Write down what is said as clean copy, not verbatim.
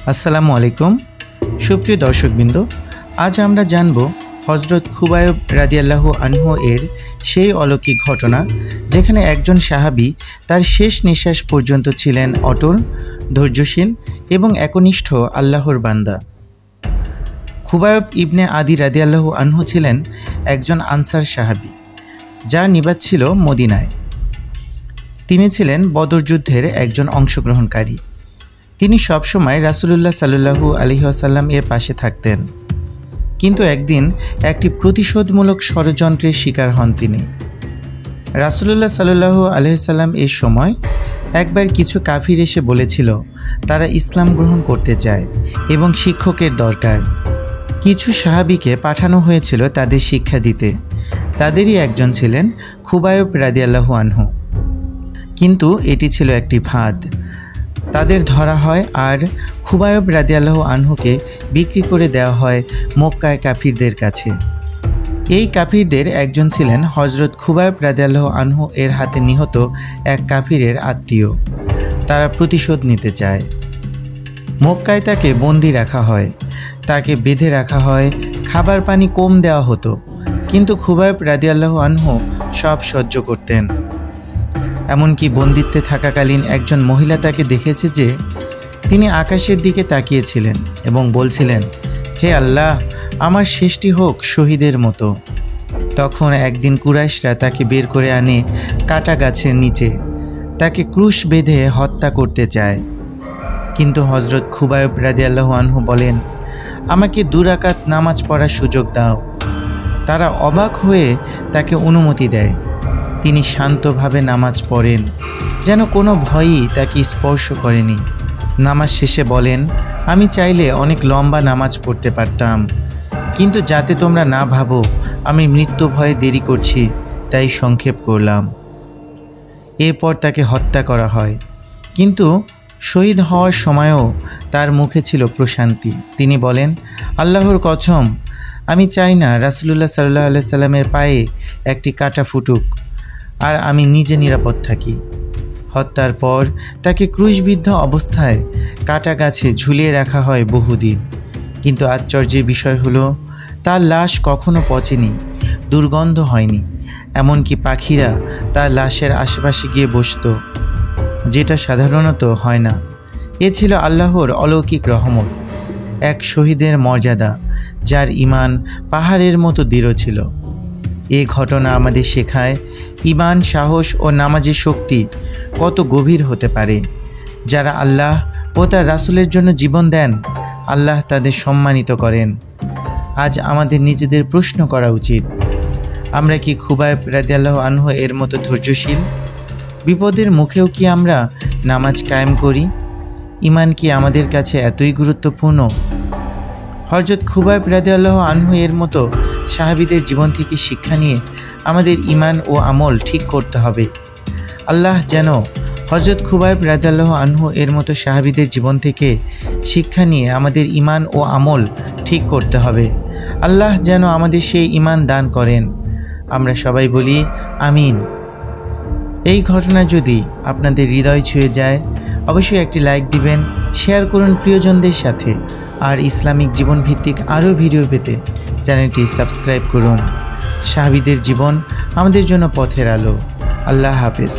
আসসালামু আলাইকুম সুপ্রিয় দর্শকবৃন্দ, আজ আমরা জানব হযরত খুবাইব রাদিয়াল্লাহু আনহু এর সেই অলৌকিক ঘটনা যেখানে একজন সাহাবী তার শেষ নিঃশ্বাস পর্যন্ত ছিলেন অটল, ধৈর্যশীল এবং একনিষ্ঠ আল্লাহর বান্দা। খুবাইব ইবনে আদি রাদিয়াল্লাহু আনহু ছিলেন একজন আনসার সাহাবী যার নিবাস ছিল মদিনায়। তিনি ছিলেন বদর যুদ্ধের একজন অংশগ্রহণকারী। তিনি সবসময় রাসূলুল্লাহ সাল্লাল্লাহু আলাইহি ওয়াসাল্লাম এর পাশে থাকতেন, কিন্তু একদিন একটি প্রতিশোধমূলক ষড়যন্ত্রের শিকার হন তিনি। রাসূলুল্লাহ সাল্লাল্লাহু আলাইহি ওয়াসাল্লাম এর সময় একবার কিছু কাফির এসে বলেছিল তারা ইসলাম গ্রহণ করতে চায় এবং শিক্ষকের দরকার। কিছু সাহাবীকে পাঠানো হয়েছিল তাদের শিক্ষা দিতে। তাদেরই একজন ছিলেন খুবাইব রাদিয়াল্লাহু আনহু। কিন্তু এটি ছিল একটি ফাঁদ। তাদের ধরা হয় আর খুবাইব রাদিয়াল্লাহু আনহুকে বিক্রি করে দেওয়া হয় মক্কায় কাফিরদের কাছে। এই কাফিরদের একজন ছিলেন হযরত খুবাইব রাদিয়াল্লাহু আনহু এর হাতে নিহত এক কাফিরের আত্মীয়। তারা প্রতিশোধ নিতে চায়। মক্কায় তাকে বন্দি রাখা হয়, তাকে বেঁধে রাখা হয়, খাবার পানি কম দেওয়া হতো, কিন্তু খুবাইব রাদিয়াল্লাহু আনহু সব সহ্য করতেন। এমনকি বন্দিত্বে থাকাকালীন একজন মহিলা তাকে দেখেছে যে তিনি আকাশের দিকে তাকিয়েছিলেন এবং বলছিলেন, হে আল্লাহ, আমার শেষটি হোক শহীদের মতো। তখন একদিন কুরাইশরা তাকে বের করে আনে কাটা গাছের নিচে, তাকে ক্রুশ বেঁধে হত্যা করতে চায়। কিন্তু হযরত খুবাইব রাদিয়াল্লাহু আনহু বলেন, আমাকে 2 রাকাত নামাজ পড়ার সুযোগ দাও। তারা অবাক হয়ে তাকে অনুমতি দেয়। তিনি শান্তভাবে নামাজ পড়েন, যেন কোনো ভয়ই তাকে স্পর্শ করেনি। নামাজ শেষে বলেন, আমি চাইলে অনেক লম্বা নামাজ পড়তে পারতাম, কিন্তু যাতে তোমরা না ভাবো আমি মৃত্যু ভয়ে দেরি করছি তাই সংক্ষেপ করলাম। এরপর তাকে হত্যা করা হয়, কিন্তু শহীদ হওয়ার সময়ও তার মুখে ছিল প্রশান্তি। তিনি বলেন, আল্লাহর কসম, আমি চাই না রাসূলুল্লাহ সাল্লাল্লাহু আলাইহি সাল্লামের পায়ে একটি কাঁটা ফুটুক আর আমি নিজে নিরাপদ থাকি। হত্যার পর তাকে ক্রুশবিদ্ধ অবস্থায় কাটা গাছে ঝুলিয়ে রাখা হয় বহুদিন, কিন্তু আশ্চর্যের বিষয় হলো তার লাশ কখনো পচেনি, দুর্গন্ধ হয়নি। এমনকি পাখিরা তার লাশের আশেপাশে গিয়ে বসত, যেটা সাধারণত হয় না। এ ছিল আল্লাহর অলৌকিক রহমত, এক শহীদের মর্যাদা যার ঈমান পাহাড়ের মতো দৃঢ় ছিল। এই ঘটনা আমাদের শেখায় ঈমান, সাহস ও নামাজের শক্তি কত গভীর হতে পারে। যারা আল্লাহ ও তার রাসূলের জন্য জীবন দেন, আল্লাহ তাদের সম্মানিত করেন। আজ আমাদের নিজেদের প্রশ্ন করা উচিত, আমরা কি খুবাইব রাদিয়াল্লাহু আনহু এর মতো ধৈর্যশীল? বিপদের মুখেও কি আমরা নামাজ কায়েম করি? ঈমান কি আমাদের কাছে এতই গুরুত্বপূর্ণ? হযরত খুবাইব রাদিয়াল্লাহু আনহু এর মতো সাহাবীদের জীবন থেকে শিক্ষা নিয়ে আমাদের ঈমান ও আমল ঠিক করতে হবে। আল্লাহ যেন হযরত খুবাইব রাদিয়াল্লাহু আনহু এর মতো সাহাবীদের জীবন থেকে শিক্ষা নিয়ে আমাদের ঈমান ও আমল ঠিক করতে হবে। আল্লাহ যেন আমাদের সেই ঈমান দান করেন। আমরা সবাই বলি আমিন। এই ঘটনা যদি আপনাদের হৃদয় ছুঁয়ে যায়, অবশ্যই একটি লাইক দিবেন, শেয়ার করুন প্রিয়জনদের সাথে, আর ইসলামিক জীবনভিত্তিক আরও ভিডিও পেতে চ্যানেলটি সাবস্ক্রাইব করুন। সাহাবীদের জীবন আমাদের জন্য পথের আলো। আল্লাহ হাফেজ।